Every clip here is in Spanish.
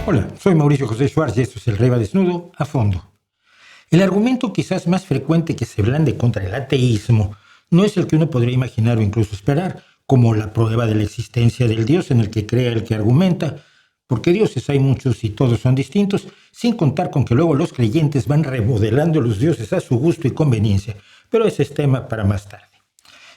Hola, soy Mauricio José Schwartz y esto es el Reba Desnudo a fondo. El argumento quizás más frecuente que se blande contra el ateísmo no es el que uno podría imaginar o incluso esperar, como la prueba de la existencia del Dios en el que crea el que argumenta, porque dioses hay muchos y todos son distintos, sin contar con que luego los creyentes van remodelando los dioses a su gusto y conveniencia, pero ese es tema para más tarde.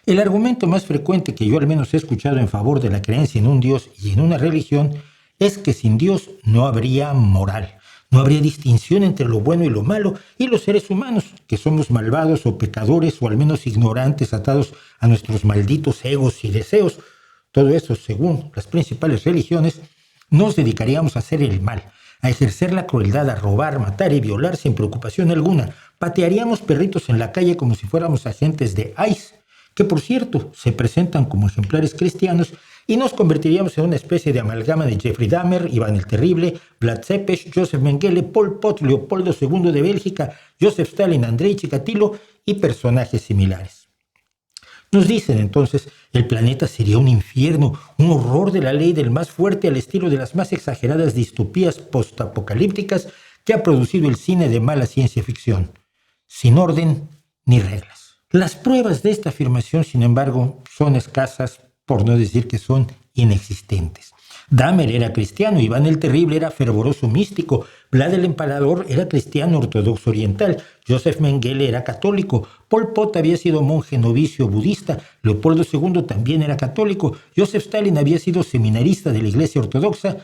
El argumento más frecuente que yo al menos he escuchado en favor de la creencia en un Dios y en una religión es que sin Dios no habría moral, no habría distinción entre lo bueno y lo malo, y los seres humanos, que somos malvados o pecadores o al menos ignorantes atados a nuestros malditos egos y deseos, todo eso según las principales religiones, nos dedicaríamos a hacer el mal, a ejercer la crueldad, a robar, matar y violar sin preocupación alguna, patearíamos perritos en la calle como si fuéramos agentes de ICE, que por cierto se presentan como ejemplares cristianos, y nos convertiríamos en una especie de amalgama de Jeffrey Dahmer, Iván el Terrible, Vlad Tepes, Joseph Mengele, Pol Pot, Leopoldo II de Bélgica, Joseph Stalin, Andrei Chikatilo y personajes similares. Nos dicen entonces, el planeta sería un infierno, un horror de la ley del más fuerte al estilo de las más exageradas distopías postapocalípticas que ha producido el cine de mala ciencia ficción, sin orden ni reglas. Las pruebas de esta afirmación, sin embargo, son escasas, por no decir que son inexistentes. Dahmer era cristiano, Iván el Terrible era fervoroso místico, Vlad el Empalador era cristiano ortodoxo oriental, Joseph Mengele era católico, Pol Pot había sido monje novicio budista, Leopoldo II también era católico, Joseph Stalin había sido seminarista de la Iglesia Ortodoxa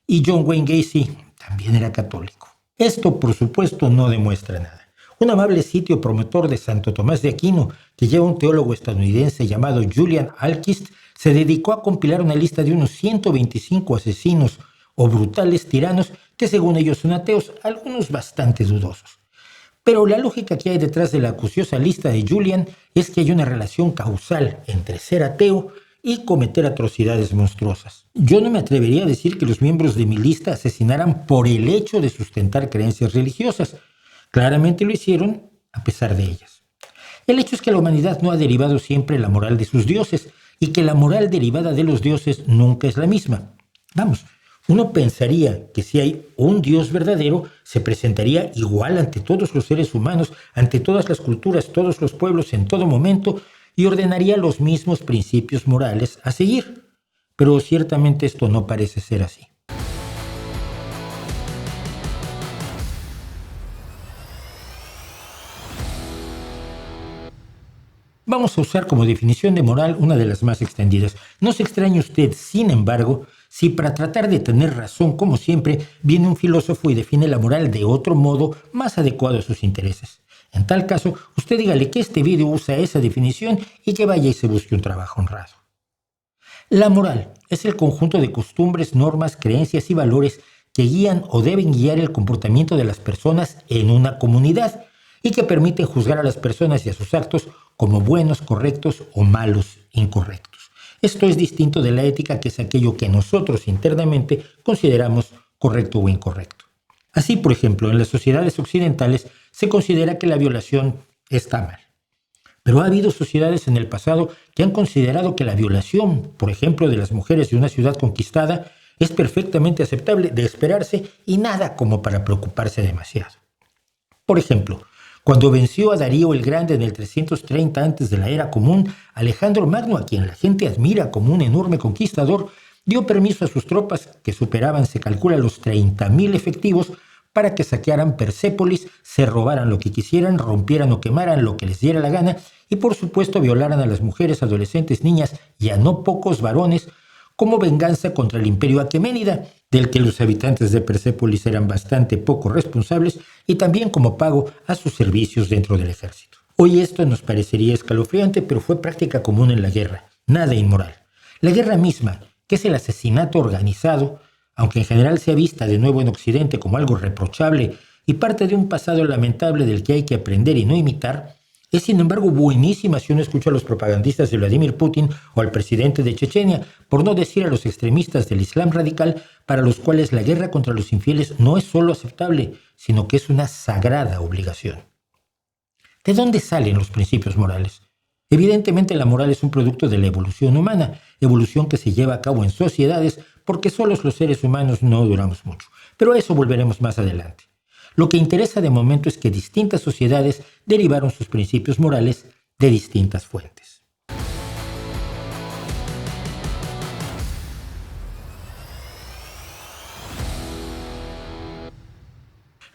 y John Wayne Gacy también era católico. Esto, por supuesto, no demuestra nada. Un amable sitio promotor de Santo Tomás de Aquino, que lleva un teólogo estadounidense llamado Julian Alquist, se dedicó a compilar una lista de unos 125 asesinos o brutales tiranos que según ellos son ateos, algunos bastante dudosos. Pero la lógica que hay detrás de la acuciosa lista de Julian es que hay una relación causal entre ser ateo y cometer atrocidades monstruosas. Yo no me atrevería a decir que los miembros de mi lista asesinaran por el hecho de sustentar creencias religiosas. Claramente lo hicieron a pesar de ellas. El hecho es que la humanidad no ha derivado siempre la moral de sus dioses y que la moral derivada de los dioses nunca es la misma. Vamos, uno pensaría que si hay un Dios verdadero, se presentaría igual ante todos los seres humanos, ante todas las culturas, todos los pueblos, en todo momento, y ordenaría los mismos principios morales a seguir. Pero ciertamente esto no parece ser así. Vamos a usar como definición de moral una de las más extendidas. No se extrañe usted, sin embargo, si para tratar de tener razón, como siempre, viene un filósofo y define la moral de otro modo más adecuado a sus intereses. En tal caso, usted dígale que este video usa esa definición y que vaya y se busque un trabajo honrado. La moral es el conjunto de costumbres, normas, creencias y valores que guían o deben guiar el comportamiento de las personas en una comunidad y que permiten juzgar a las personas y a sus actos como buenos, correctos o malos, incorrectos. Esto es distinto de la ética, que es aquello que nosotros internamente consideramos correcto o incorrecto. Así, por ejemplo, en las sociedades occidentales se considera que la violación está mal. Pero ha habido sociedades en el pasado que han considerado que la violación, por ejemplo, de las mujeres de una ciudad conquistada, es perfectamente aceptable, de esperarse y nada como para preocuparse demasiado. Por ejemplo, cuando venció a Darío el Grande en el 330 antes de la era común, Alejandro Magno, a quien la gente admira como un enorme conquistador, dio permiso a sus tropas, que superaban, se calcula, los 30.000 efectivos, para que saquearan Persépolis, se robaran lo que quisieran, rompieran o quemaran lo que les diera la gana y, por supuesto, violaran a las mujeres, adolescentes, niñas y a no pocos varones, como venganza contra el imperio aqueménida, del que los habitantes de Persépolis eran bastante poco responsables, y también como pago a sus servicios dentro del ejército. Hoy esto nos parecería escalofriante, pero fue práctica común en la guerra, nada inmoral. La guerra misma, que es el asesinato organizado, aunque en general sea vista de nuevo en Occidente como algo reprochable y parte de un pasado lamentable del que hay que aprender y no imitar, es sin embargo buenísima si uno escucha a los propagandistas de Vladimir Putin o al presidente de Chechenia, por no decir a los extremistas del Islam radical, para los cuales la guerra contra los infieles no es solo aceptable, sino que es una sagrada obligación. ¿De dónde salen los principios morales? Evidentemente la moral es un producto de la evolución humana, evolución que se lleva a cabo en sociedades porque solos los seres humanos no duramos mucho. Pero a eso volveremos más adelante. Lo que interesa de momento es que distintas sociedades derivaron sus principios morales de distintas fuentes.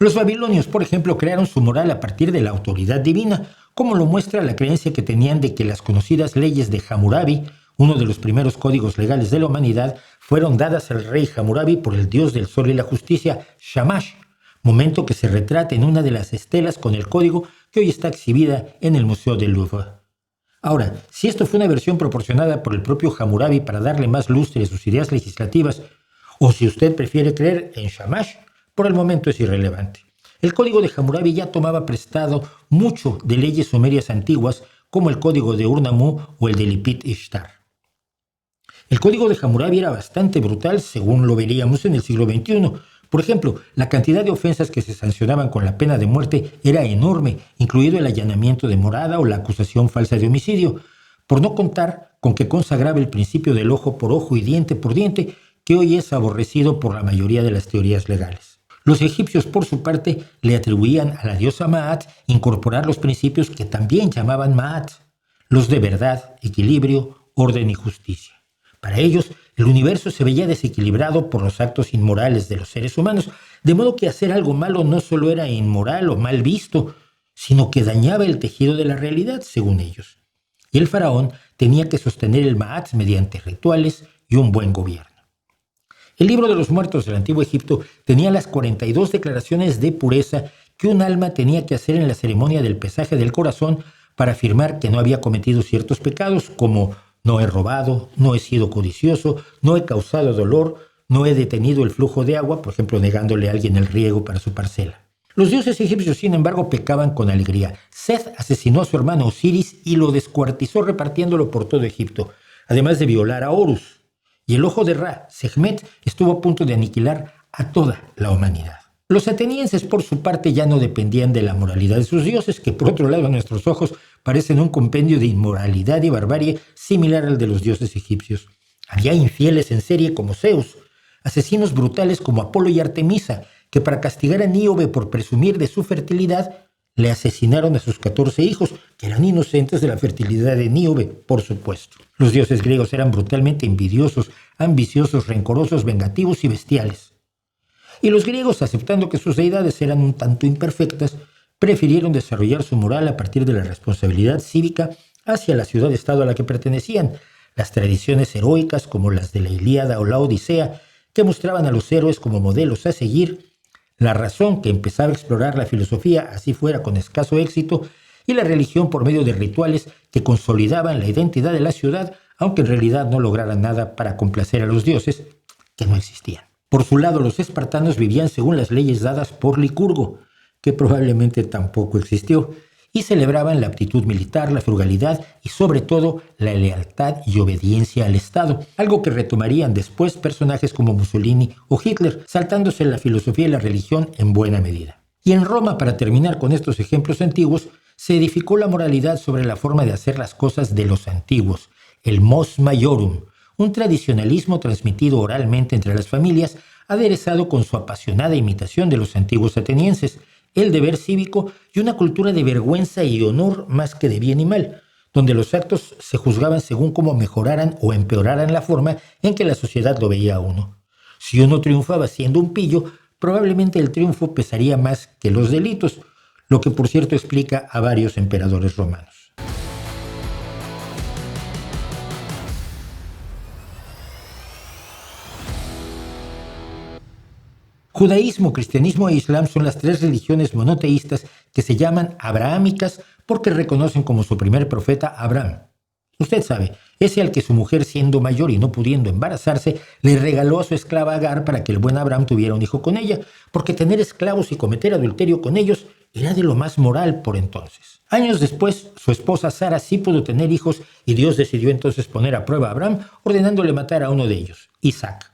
Los babilonios, por ejemplo, crearon su moral a partir de la autoridad divina, como lo muestra la creencia que tenían de que las conocidas leyes de Hammurabi, uno de los primeros códigos legales de la humanidad, fueron dadas al rey Hammurabi por el dios del sol y la justicia, Shamash, momento que se retrata en una de las estelas con el código que hoy está exhibida en el Museo del Louvre. Ahora, si esto fue una versión proporcionada por el propio Hammurabi para darle más lustre a sus ideas legislativas, o si usted prefiere creer en Shamash, por el momento es irrelevante. El código de Hammurabi ya tomaba prestado mucho de leyes sumerias antiguas, como el código de Ur-Nammu o el de Lipit Ishtar. El código de Hammurabi era bastante brutal, según lo veríamos en el siglo XXI. Por ejemplo, la cantidad de ofensas que se sancionaban con la pena de muerte era enorme, incluido el allanamiento de morada o la acusación falsa de homicidio, por no contar con que consagraba el principio del ojo por ojo y diente por diente, que hoy es aborrecido por la mayoría de las teorías legales. Los egipcios, por su parte, le atribuían a la diosa Maat incorporar los principios que también llamaban Maat, los de verdad, equilibrio, orden y justicia. Para ellos, el universo se veía desequilibrado por los actos inmorales de los seres humanos, de modo que hacer algo malo no solo era inmoral o mal visto, sino que dañaba el tejido de la realidad, según ellos. Y el faraón tenía que sostener el Maat mediante rituales y un buen gobierno. El libro de los muertos del Antiguo Egipto tenía las 42 declaraciones de pureza que un alma tenía que hacer en la ceremonia del pesaje del corazón para afirmar que no había cometido ciertos pecados como no he robado, no he sido codicioso, no he causado dolor, no he detenido el flujo de agua, por ejemplo, negándole a alguien el riego para su parcela. Los dioses egipcios, sin embargo, pecaban con alegría. Seth asesinó a su hermano Osiris y lo descuartizó repartiéndolo por todo Egipto, además de violar a Horus. Y el ojo de Ra, Sekhmet, estuvo a punto de aniquilar a toda la humanidad. Los atenienses, por su parte, ya no dependían de la moralidad de sus dioses, que por otro lado a nuestros ojos parecen un compendio de inmoralidad y barbarie similar al de los dioses egipcios. Había infieles en serie como Zeus, asesinos brutales como Apolo y Artemisa, que para castigar a Níobe por presumir de su fertilidad, le asesinaron a sus 14 hijos, que eran inocentes de la fertilidad de Níobe, por supuesto. Los dioses griegos eran brutalmente envidiosos, ambiciosos, rencorosos, vengativos y bestiales. Y los griegos, aceptando que sus deidades eran un tanto imperfectas, prefirieron desarrollar su moral a partir de la responsabilidad cívica hacia la ciudad-estado a la que pertenecían, las tradiciones heroicas como las de la Ilíada o la Odisea, que mostraban a los héroes como modelos a seguir, la razón que empezaba a explorar la filosofía, así fuera con escaso éxito, y la religión por medio de rituales que consolidaban la identidad de la ciudad, aunque en realidad no lograran nada para complacer a los dioses, que no existían. Por su lado, los espartanos vivían según las leyes dadas por Licurgo, que probablemente tampoco existió, y celebraban la aptitud militar, la frugalidad y sobre todo la lealtad y obediencia al Estado, algo que retomarían después personajes como Mussolini o Hitler, saltándose la filosofía y la religión en buena medida. Y en Roma, para terminar con estos ejemplos antiguos, se edificó la moralidad sobre la forma de hacer las cosas de los antiguos, el mos maiorum, un tradicionalismo transmitido oralmente entre las familias, aderezado con su apasionada imitación de los antiguos atenienses, el deber cívico y una cultura de vergüenza y honor más que de bien y mal, donde los actos se juzgaban según cómo mejoraran o empeoraran la forma en que la sociedad lo veía a uno. Si uno triunfaba siendo un pillo, probablemente el triunfo pesaría más que los delitos, lo que por cierto explica a varios emperadores romanos. Judaísmo, cristianismo e islam son las tres religiones monoteístas que se llaman abrahámicas porque reconocen como su primer profeta Abraham. Usted sabe, ese al que su mujer, siendo mayor y no pudiendo embarazarse, le regaló a su esclava Agar para que el buen Abraham tuviera un hijo con ella, porque tener esclavos y cometer adulterio con ellos era de lo más moral por entonces. Años después, su esposa Sara sí pudo tener hijos y Dios decidió entonces poner a prueba a Abraham, ordenándole matar a uno de ellos, Isaac.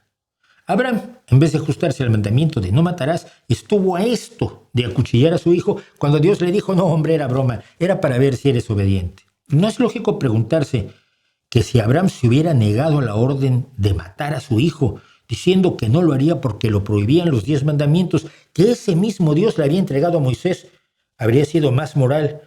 Abraham, en vez de ajustarse al mandamiento de no matarás, estuvo a esto de acuchillar a su hijo cuando Dios le dijo, no hombre, era broma, era para ver si eres obediente. ¿No es lógico preguntarse que si Abraham se hubiera negado a la orden de matar a su hijo, diciendo que no lo haría porque lo prohibían los 10 mandamientos que ese mismo Dios le había entregado a Moisés, habría sido más moral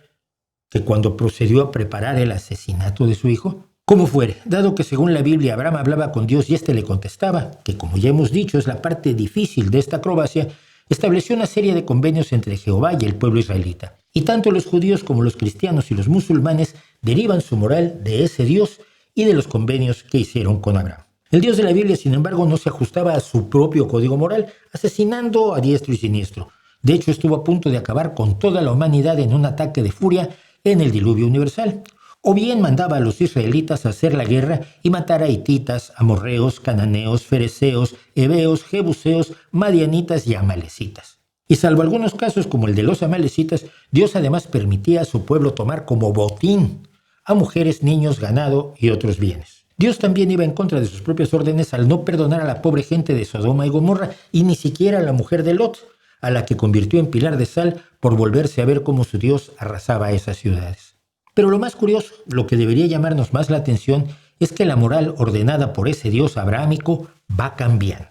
que cuando procedió a preparar el asesinato de su hijo? Como fuere, dado que según la Biblia Abraham hablaba con Dios y éste le contestaba, que como ya hemos dicho es la parte difícil de esta acrobacia, estableció una serie de convenios entre Jehová y el pueblo israelita. Y tanto los judíos como los cristianos y los musulmanes derivan su moral de ese Dios y de los convenios que hicieron con Abraham. El Dios de la Biblia, sin embargo, no se ajustaba a su propio código moral, asesinando a diestro y siniestro. De hecho, estuvo a punto de acabar con toda la humanidad en un ataque de furia en el diluvio universal. O bien mandaba a los israelitas a hacer la guerra y matar a hititas, amorreos, cananeos, fereceos, heveos, jebuseos, madianitas y amalecitas. Y salvo algunos casos como el de los amalecitas, Dios además permitía a su pueblo tomar como botín a mujeres, niños, ganado y otros bienes. Dios también iba en contra de sus propias órdenes al no perdonar a la pobre gente de Sodoma y Gomorra y ni siquiera a la mujer de Lot, a la que convirtió en pilar de sal por volverse a ver cómo su Dios arrasaba a esas ciudades. Pero lo más curioso, lo que debería llamarnos más la atención, es que la moral ordenada por ese Dios abrahámico va cambiando.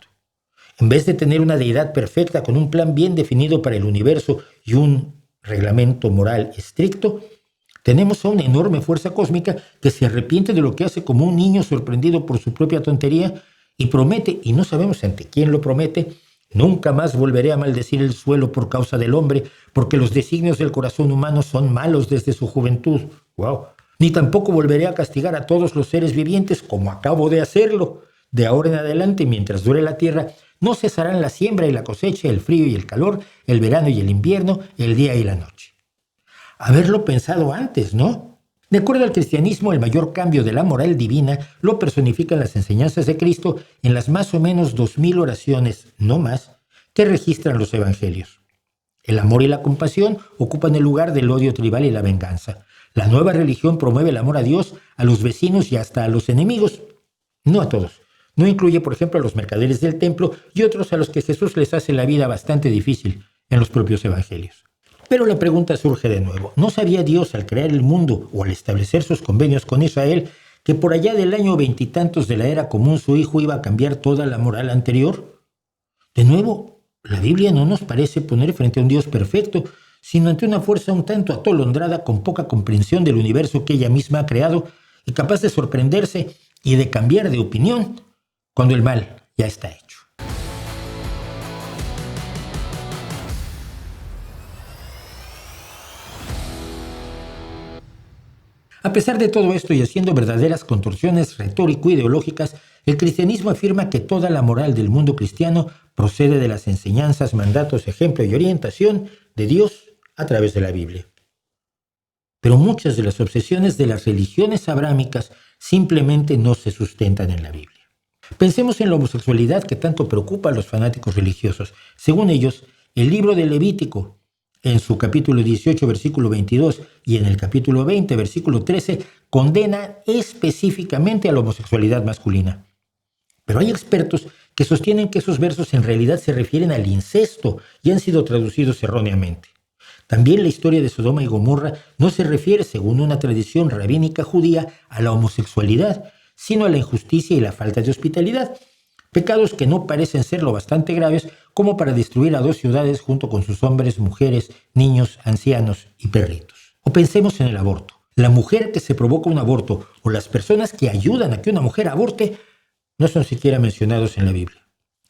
En vez de tener una deidad perfecta con un plan bien definido para el universo y un reglamento moral estricto, tenemos a una enorme fuerza cósmica que se arrepiente de lo que hace como un niño sorprendido por su propia tontería y promete, y no sabemos ante quién lo promete: nunca más volveré a maldecir el suelo por causa del hombre, porque los designios del corazón humano son malos desde su juventud. ¡Wow! Ni tampoco volveré a castigar a todos los seres vivientes como acabo de hacerlo. De ahora en adelante, mientras dure la tierra, no cesarán la siembra y la cosecha, el frío y el calor, el verano y el invierno, el día y la noche. Haberlo pensado antes, ¿no? De acuerdo al cristianismo, el mayor cambio de la moral divina lo personifican las enseñanzas de Cristo en las más o menos 2000 oraciones, no más, que registran los evangelios. El amor y la compasión ocupan el lugar del odio tribal y la venganza. La nueva religión promueve el amor a Dios, a los vecinos y hasta a los enemigos. No a todos. No incluye, por ejemplo, a los mercaderes del templo y otros a los que Jesús les hace la vida bastante difícil en los propios evangelios. Pero la pregunta surge de nuevo. ¿No sabía Dios al crear el mundo o al establecer sus convenios con Israel que por allá del año veintitantos de la era común su hijo iba a cambiar toda la moral anterior? De nuevo, la Biblia no nos parece poner frente a un Dios perfecto, sino ante una fuerza un tanto atolondrada con poca comprensión del universo que ella misma ha creado y capaz de sorprenderse y de cambiar de opinión cuando el mal ya está hecho. A pesar de todo esto y haciendo verdaderas contorsiones retórico-ideológicas, el cristianismo afirma que toda la moral del mundo cristiano procede de las enseñanzas, mandatos, ejemplo y orientación de Dios a través de la Biblia. Pero muchas de las obsesiones de las religiones abrámicas simplemente no se sustentan en la Biblia. Pensemos en la homosexualidad que tanto preocupa a los fanáticos religiosos. Según ellos, el libro de Levítico, en su capítulo 18, versículo 22, y en el capítulo 20, versículo 13, condena específicamente a la homosexualidad masculina. Pero hay expertos que sostienen que esos versos en realidad se refieren al incesto y han sido traducidos erróneamente. También la historia de Sodoma y Gomorra no se refiere, según una tradición rabínica judía, a la homosexualidad, sino a la injusticia y la falta de hospitalidad. Pecados que no parecen ser lo bastante graves como para destruir a 2 ciudades junto con sus hombres, mujeres, niños, ancianos y perritos. O pensemos en el aborto. La mujer que se provoca un aborto o las personas que ayudan a que una mujer aborte no son siquiera mencionados en la Biblia.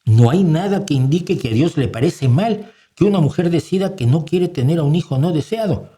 No hay nada que indique que a Dios le parece mal que una mujer decida que no quiere tener a un hijo no deseado.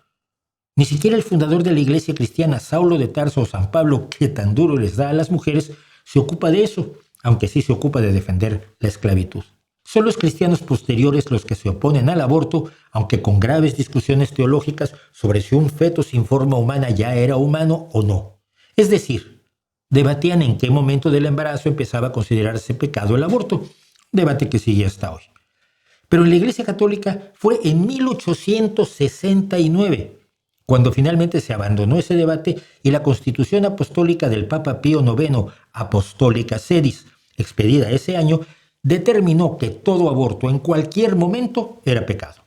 Ni siquiera el fundador de la iglesia cristiana, Saulo de Tarso o San Pablo, que tan duro les da a las mujeres, se ocupa de eso, aunque sí se ocupa de defender la esclavitud. Son los cristianos posteriores los que se oponen al aborto, aunque con graves discusiones teológicas sobre si un feto sin forma humana ya era humano o no. Es decir, debatían en qué momento del embarazo empezaba a considerarse pecado el aborto, debate que sigue hasta hoy. Pero en la Iglesia Católica fue en 1869 cuando finalmente se abandonó ese debate y la Constitución Apostólica del Papa Pío IX, Apostólica Sedis, expedida ese año, determinó que todo aborto en cualquier momento era pecado.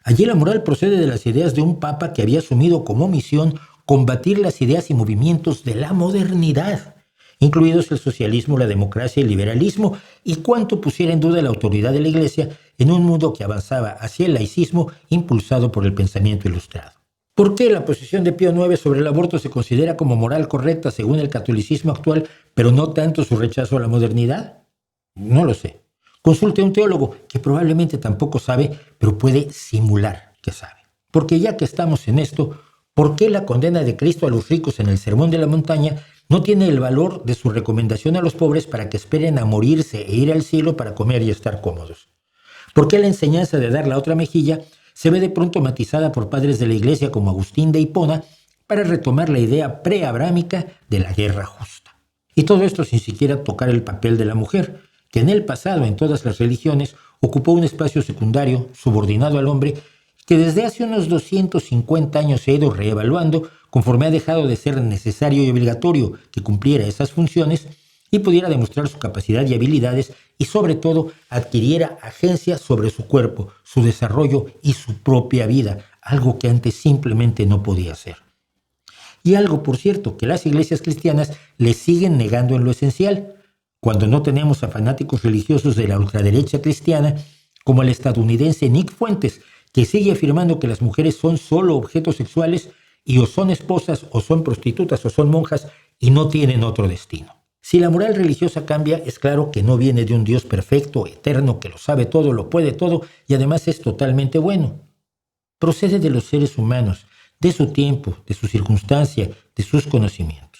Allí la moral procede de las ideas de un papa que había asumido como misión combatir las ideas y movimientos de la modernidad, incluidos el socialismo, la democracia y el liberalismo, y cuánto pusiera en duda la autoridad de la Iglesia en un mundo que avanzaba hacia el laicismo impulsado por el pensamiento ilustrado. ¿Por qué la posición de Pío IX sobre el aborto se considera como moral correcta según el catolicismo actual, pero no tanto su rechazo a la modernidad? No lo sé. Consulte a un teólogo que probablemente tampoco sabe, pero puede simular que sabe. Porque ya que estamos en esto, ¿por qué la condena de Cristo a los ricos en el Sermón de la Montaña no tiene el valor de su recomendación a los pobres para que esperen a morirse e ir al cielo para comer y estar cómodos? ¿Por qué la enseñanza de dar la otra mejilla se ve de pronto matizada por padres de la Iglesia como Agustín de Hipona para retomar la idea preabrámica de la guerra justa? Y todo esto sin siquiera tocar el papel de la mujer, que en el pasado en todas las religiones ocupó un espacio secundario, subordinado al hombre, que desde hace unos 250 años se ha ido reevaluando conforme ha dejado de ser necesario y obligatorio que cumpliera esas funciones y pudiera demostrar su capacidad y habilidades y sobre todo adquiriera agencia sobre su cuerpo, su desarrollo y su propia vida, algo que antes simplemente no podía hacer. Y algo, por cierto, que las iglesias cristianas le siguen negando en lo esencial, cuando no tenemos a fanáticos religiosos de la ultraderecha cristiana como el estadounidense Nick Fuentes, que sigue afirmando que las mujeres son solo objetos sexuales y o son esposas o son prostitutas o son monjas y no tienen otro destino. Si la moral religiosa cambia, es claro que no viene de un Dios perfecto, eterno, que lo sabe todo, lo puede todo y además es totalmente bueno. Procede de los seres humanos, de su tiempo, de su circunstancia, de sus conocimientos.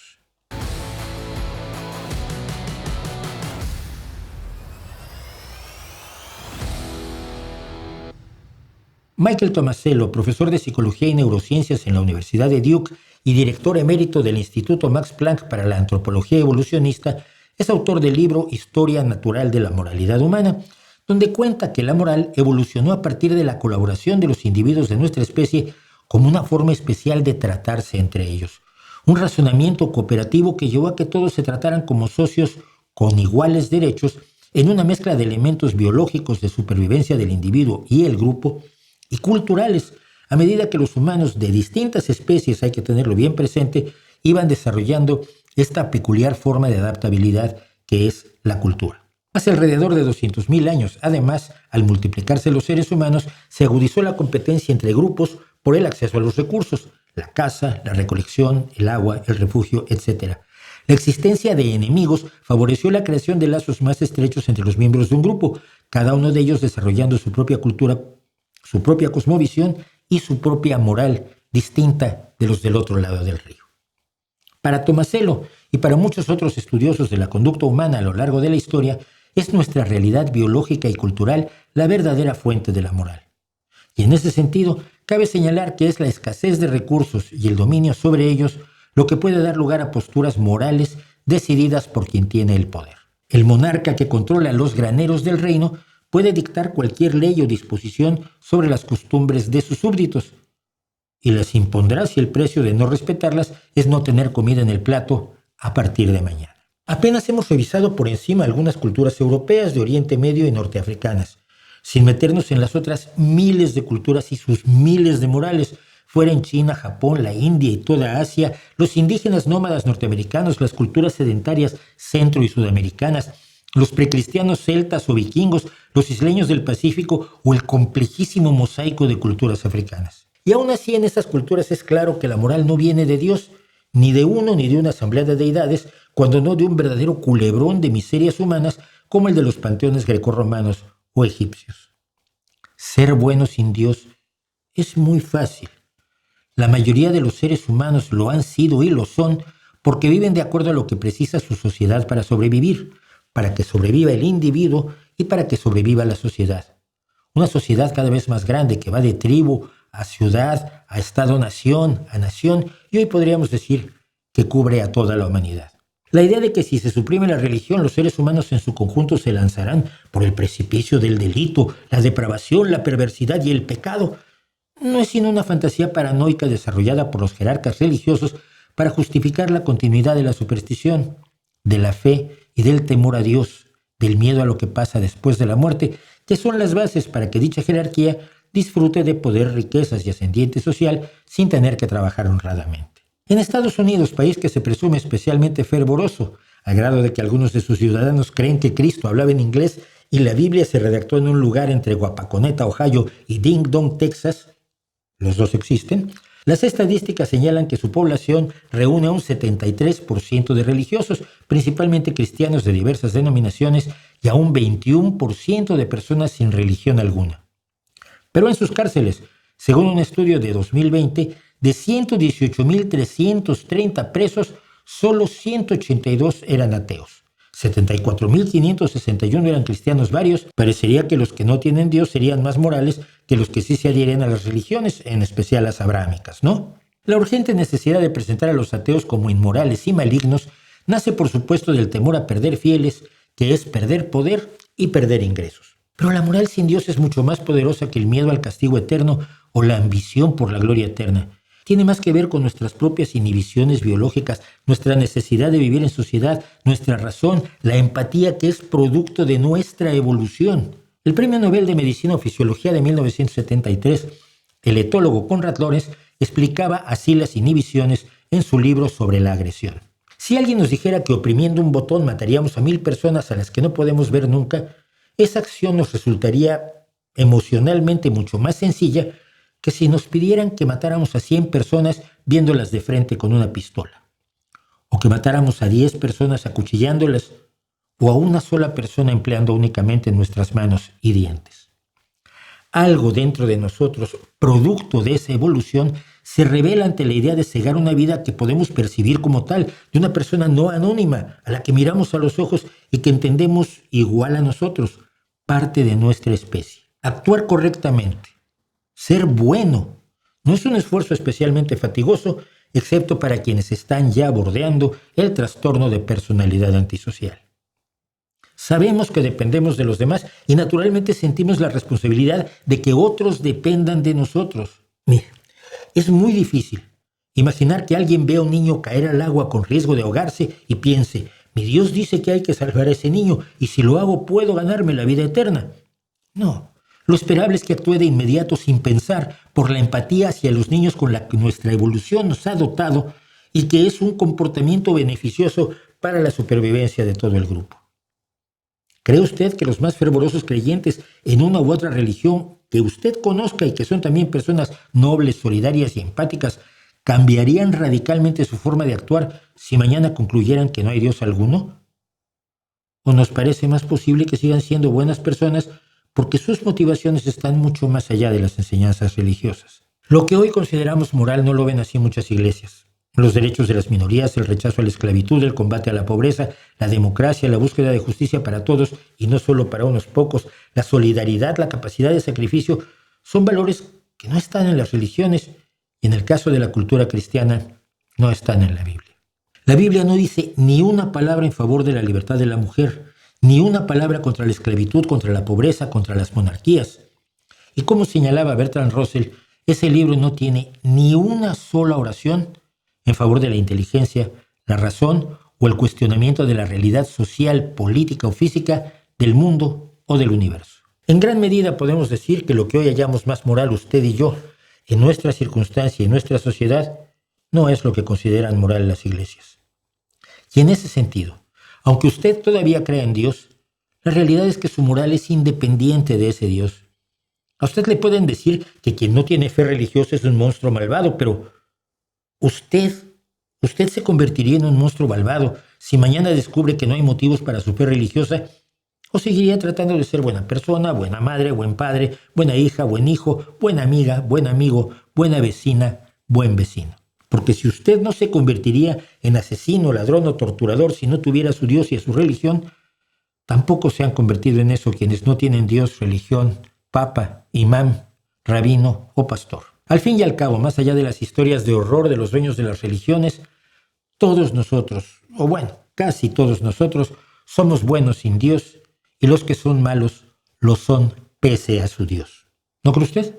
Michael Tomasello, profesor de Psicología y Neurociencias en la Universidad de Duke y director emérito del Instituto Max Planck para la Antropología Evolucionista, es autor del libro Historia Natural de la Moralidad Humana, donde cuenta que la moral evolucionó a partir de la colaboración de los individuos de nuestra especie como una forma especial de tratarse entre ellos. Un razonamiento cooperativo que llevó a que todos se trataran como socios con iguales derechos en una mezcla de elementos biológicos de supervivencia del individuo y el grupo, y culturales, a medida que los humanos de distintas especies, hay que tenerlo bien presente, iban desarrollando esta peculiar forma de adaptabilidad que es la cultura. Hace alrededor de 200.000 años, además, al multiplicarse los seres humanos, se agudizó la competencia entre grupos por el acceso a los recursos, la caza, la recolección, el agua, el refugio, etc. La existencia de enemigos favoreció la creación de lazos más estrechos entre los miembros de un grupo, cada uno de ellos desarrollando su propia cultura, su propia cosmovisión y su propia moral, distinta de los del otro lado del río. Para Tomasello y para muchos otros estudiosos de la conducta humana a lo largo de la historia, es nuestra realidad biológica y cultural la verdadera fuente de la moral. Y en ese sentido, cabe señalar que es la escasez de recursos y el dominio sobre ellos lo que puede dar lugar a posturas morales decididas por quien tiene el poder. El monarca que controla los graneros del reino puede dictar cualquier ley o disposición sobre las costumbres de sus súbditos y las impondrá si el precio de no respetarlas es no tener comida en el plato a partir de mañana. Apenas hemos revisado por encima algunas culturas europeas de Oriente Medio y norteafricanas, sin meternos en las otras miles de culturas y sus miles de morales, fuera en China, Japón, la India y toda Asia, los indígenas nómadas norteamericanos, las culturas sedentarias centro- y sudamericanas, los precristianos celtas o vikingos, los isleños del Pacífico o el complejísimo mosaico de culturas africanas. Y aún así en esas culturas es claro que la moral no viene de Dios, ni de uno ni de una asamblea de deidades, cuando no de un verdadero culebrón de miserias humanas como el de los panteones grecorromanos o egipcios. Ser bueno sin Dios es muy fácil. La mayoría de los seres humanos lo han sido y lo son porque viven de acuerdo a lo que precisa su sociedad para sobrevivir, para que sobreviva el individuo y para que sobreviva la sociedad. Una sociedad cada vez más grande que va de tribu a ciudad, a estado-nación, a nación, y hoy podríamos decir que cubre a toda la humanidad. La idea de que si se suprime la religión, los seres humanos en su conjunto se lanzarán por el precipicio del delito, la depravación, la perversidad y el pecado, no es sino una fantasía paranoica desarrollada por los jerarcas religiosos para justificar la continuidad de la superstición, de la fe y del temor a Dios, del miedo a lo que pasa después de la muerte, que son las bases para que dicha jerarquía disfrute de poder, riquezas y ascendiente social sin tener que trabajar honradamente. En Estados Unidos, país que se presume especialmente fervoroso al grado de que algunos de sus ciudadanos creen que Cristo hablaba en inglés y la Biblia se redactó en un lugar entre Guapaconeta, Ohio y Ding Dong, Texas, los dos existen, las estadísticas señalan que su población reúne a un 73% de religiosos, principalmente cristianos de diversas denominaciones, y a un 21% de personas sin religión alguna. Pero en sus cárceles, según un estudio de 2020, de 118.330 presos, solo 182 eran ateos. 74.561 eran cristianos varios. Parecería que los que no tienen Dios serían más morales que los que sí se adhieren a las religiones, en especial las abrámicas, ¿no? La urgente necesidad de presentar a los ateos como inmorales y malignos nace, por supuesto, del temor a perder fieles, que es perder poder y perder ingresos. Pero la moral sin Dios es mucho más poderosa que el miedo al castigo eterno o la ambición por la gloria eterna. Tiene más que ver con nuestras propias inhibiciones biológicas, nuestra necesidad de vivir en sociedad, nuestra razón, la empatía que es producto de nuestra evolución. El Premio Nobel de Medicina o Fisiología de 1973, el etólogo Konrad Lorenz, explicaba así las inhibiciones en su libro sobre la agresión. Si alguien nos dijera que oprimiendo un botón mataríamos a 1,000 personas a las que no podemos ver nunca, esa acción nos resultaría emocionalmente mucho más sencilla que si nos pidieran que matáramos a 100 personas viéndolas de frente con una pistola, o que matáramos a 10 personas acuchillándolas, o a una sola persona empleando únicamente nuestras manos y dientes. Algo dentro de nosotros, producto de esa evolución, se revela ante la idea de cegar una vida que podemos percibir como tal, de una persona no anónima, a la que miramos a los ojos y que entendemos igual a nosotros, parte de nuestra especie. Actuar correctamente, ser bueno, no es un esfuerzo especialmente fatigoso, excepto para quienes están ya bordeando el trastorno de personalidad antisocial. Sabemos que dependemos de los demás y naturalmente sentimos la responsabilidad de que otros dependan de nosotros. Mire, es muy difícil imaginar que alguien vea a un niño caer al agua con riesgo de ahogarse y piense, mi Dios dice que hay que salvar a ese niño y si lo hago puedo ganarme la vida eterna. No. Lo esperable es que actúe de inmediato sin pensar por la empatía hacia los niños con la que nuestra evolución nos ha dotado y que es un comportamiento beneficioso para la supervivencia de todo el grupo. ¿Cree usted que los más fervorosos creyentes en una u otra religión que usted conozca y que son también personas nobles, solidarias y empáticas cambiarían radicalmente su forma de actuar si mañana concluyeran que no hay Dios alguno? ¿O nos parece más posible que sigan siendo buenas personas porque sus motivaciones están mucho más allá de las enseñanzas religiosas? Lo que hoy consideramos moral no lo ven así muchas iglesias. Los derechos de las minorías, el rechazo a la esclavitud, el combate a la pobreza, la democracia, la búsqueda de justicia para todos y no solo para unos pocos, la solidaridad, la capacidad de sacrificio, son valores que no están en las religiones y en el caso de la cultura cristiana no están en la Biblia. La Biblia no dice ni una palabra en favor de la libertad de la mujer, ni una palabra contra la esclavitud, contra la pobreza, contra las monarquías. Y como señalaba Bertrand Russell, ese libro no tiene ni una sola oración en favor de la inteligencia, la razón o el cuestionamiento de la realidad social, política o física del mundo o del universo. En gran medida podemos decir que lo que hoy hallamos más moral usted y yo, en nuestra circunstancia y en nuestra sociedad, no es lo que consideran moral las iglesias. Y en ese sentido, aunque usted todavía crea en Dios, la realidad es que su moral es independiente de ese Dios. A usted le pueden decir que quien no tiene fe religiosa es un monstruo malvado, pero usted se convertiría en un monstruo malvado si mañana descubre que no hay motivos para su fe religiosa, o seguiría tratando de ser buena persona, buena madre, buen padre, buena hija, buen hijo, buena amiga, buen amigo, buena vecina, buen vecino. Porque si usted no se convertiría en asesino, ladrón o torturador si no tuviera a su Dios y a su religión, tampoco se han convertido en eso quienes no tienen Dios, religión, papa, imán, rabino o pastor. Al fin y al cabo, más allá de las historias de horror de los dueños de las religiones, todos nosotros, o bueno, casi todos nosotros, somos buenos sin Dios y los que son malos lo son pese a su Dios. ¿No cree usted?